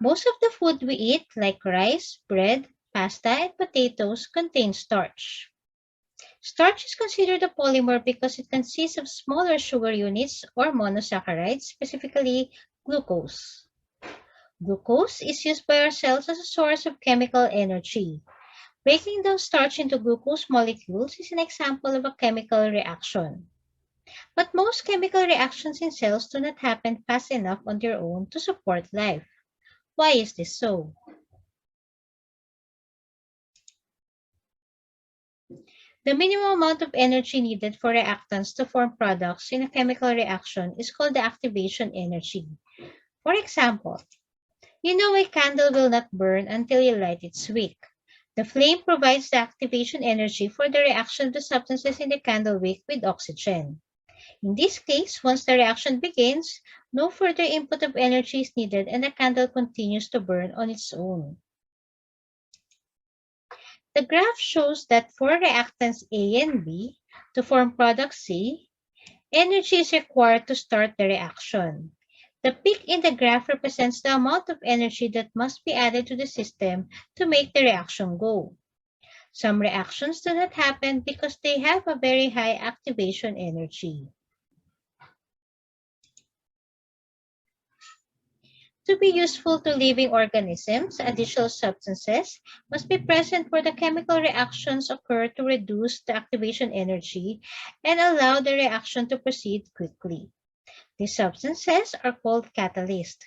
Most of the food we eat, like rice, bread, pasta, and potatoes, contains starch. Starch is considered a polymer because it consists of smaller sugar units or monosaccharides, specifically glucose. Glucose is used by our cells as a source of chemical energy. Breaking down starch into glucose molecules is an example of a chemical reaction. But most chemical reactions in cells do not happen fast enough on their own to support life. Why is this so? The minimum amount of energy needed for reactants to form products in a chemical reaction is called the activation energy. For example, you know a candle will not burn until you light its wick. The flame provides the activation energy for the reaction of the substances in the candle wick with oxygen. In this case, once the reaction begins, no further input of energy is needed and the candle continues to burn on its own. The graph shows that for reactants A and B to form product C, energy is required to start the reaction. The peak in the graph represents the amount of energy that must be added to the system to make the reaction go. Some reactions do not happen because they have a very high activation energy. To be useful to living organisms, additional substances must be present where the chemical reactions occur to reduce the activation energy and allow the reaction to proceed quickly. These substances are called catalysts.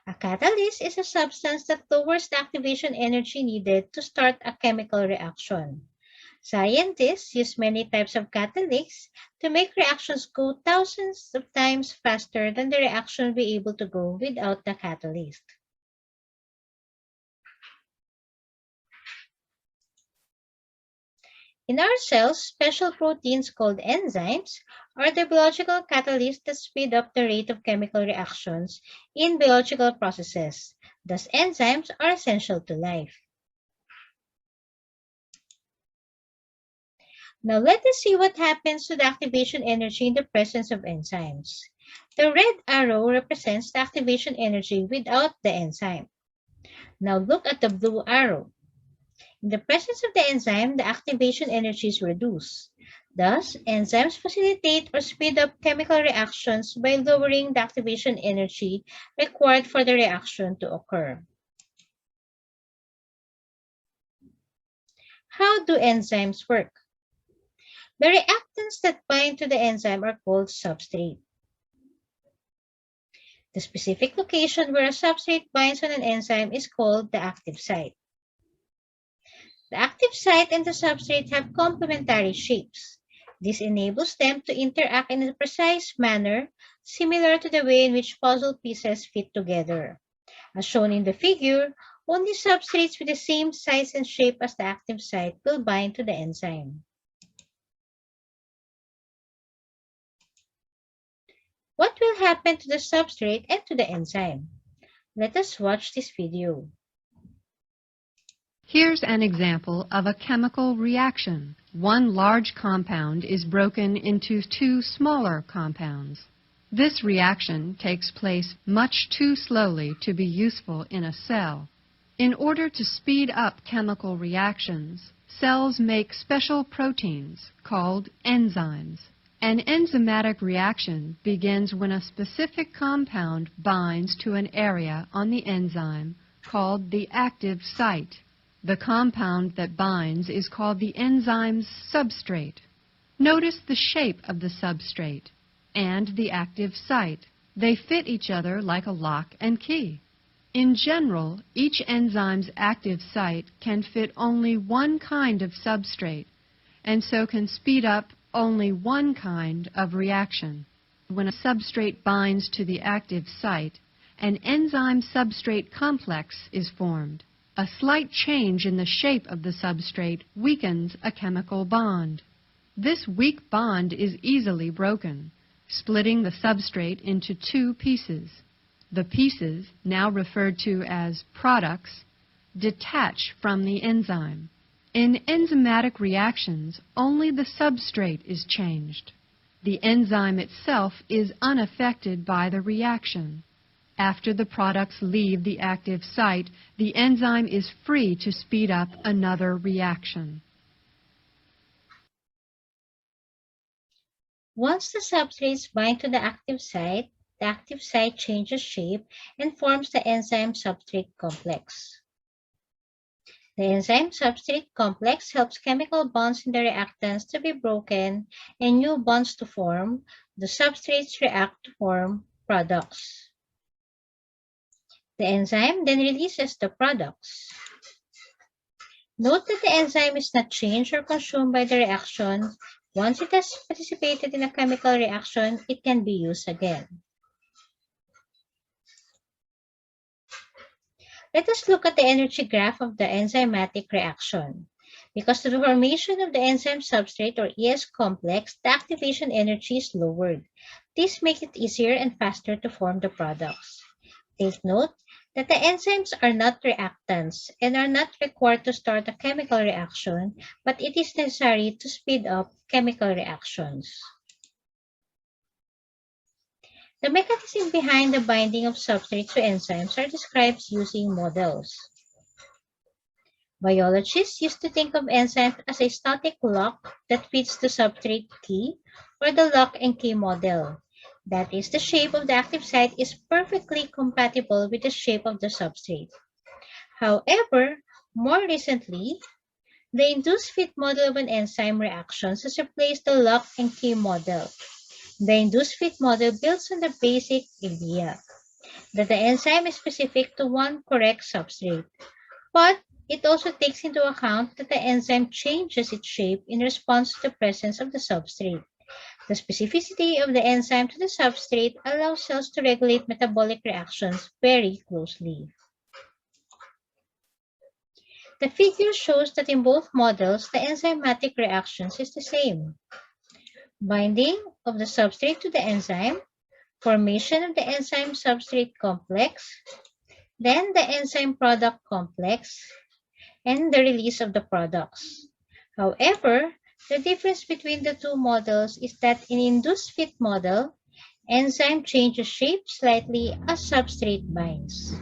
A catalyst is a substance that lowers the activation energy needed to start a chemical reaction. Scientists use many types of catalysts to make reactions go thousands of times faster than the reaction would be able to go without the catalyst. In our cells, special proteins called enzymes are the biological catalysts that speed up the rate of chemical reactions in biological processes. Thus, enzymes are essential to life. Now let us see what happens to the activation energy in the presence of enzymes. The red arrow represents the activation energy without the enzyme. Now look at the blue arrow. In the presence of the enzyme, the activation energy is reduced. Thus, enzymes facilitate or speed up chemical reactions by lowering the activation energy required for the reaction to occur. How do enzymes work? The reactants that bind to the enzyme are called substrate. The specific location where a substrate binds on an enzyme is called the active site. The active site and the substrate have complementary shapes. This enables them to interact in a precise manner, similar to the way in which puzzle pieces fit together. As shown in the figure, only substrates with the same size and shape as the active site will bind to the enzyme. What will happen to the substrate and to the enzyme? Let us watch this video. Here's an example of a chemical reaction. One large compound is broken into two smaller compounds. This reaction takes place much too slowly to be useful in a cell. In order to speed up chemical reactions, cells make special proteins called enzymes. An enzymatic reaction begins when a specific compound binds to an area on the enzyme called the active site. The compound that binds is called the enzyme's substrate. Notice the shape of the substrate and the active site. They fit each other like a lock and key. In general, each enzyme's active site can fit only one kind of substrate, and so can speed up only one kind of reaction. When a substrate binds to the active site, an enzyme-substrate complex is formed. A slight change in the shape of the substrate weakens a chemical bond. This weak bond is easily broken, splitting the substrate into two pieces. The pieces, now referred to as products, detach from the enzyme. In enzymatic reactions, only the substrate is changed. The enzyme itself is unaffected by the reaction. After the products leave the active site, the enzyme is free to speed up another reaction. Once the substrates bind to the active site changes shape and forms the enzyme-substrate complex. The enzyme-substrate complex helps chemical bonds in the reactants to be broken and new bonds to form. The substrates react to form products. The enzyme then releases the products. Note that the enzyme is not changed or consumed by the reaction. Once it has participated in a chemical reaction, it can be used again. Let us look at the energy graph of the enzymatic reaction. Because of the formation of the enzyme substrate or ES complex, the activation energy is lowered. This makes it easier and faster to form the products. Take note that the enzymes are not reactants and are not required to start a chemical reaction, but it is necessary to speed up chemical reactions. The mechanism behind the binding of substrates to enzymes are described using models. Biologists used to think of enzymes as a static lock that fits the substrate key, or the lock and key model. That is, the shape of the active site is perfectly compatible with the shape of the substrate. However, more recently, the induced fit model of an enzyme reaction has replaced the lock and key model. The induced fit model builds on the basic idea that the enzyme is specific to one correct substrate, but it also takes into account that the enzyme changes its shape in response to the presence of the substrate. The specificity of the enzyme to the substrate allows cells to regulate metabolic reactions very closely. The figure shows that in both models, the enzymatic reactions is the same. Binding of the substrate to the enzyme, formation of the enzyme-substrate complex, then the enzyme product complex, and the release of the products. However, the difference between the two models is that in induced fit model, enzyme changes shape slightly as substrate binds.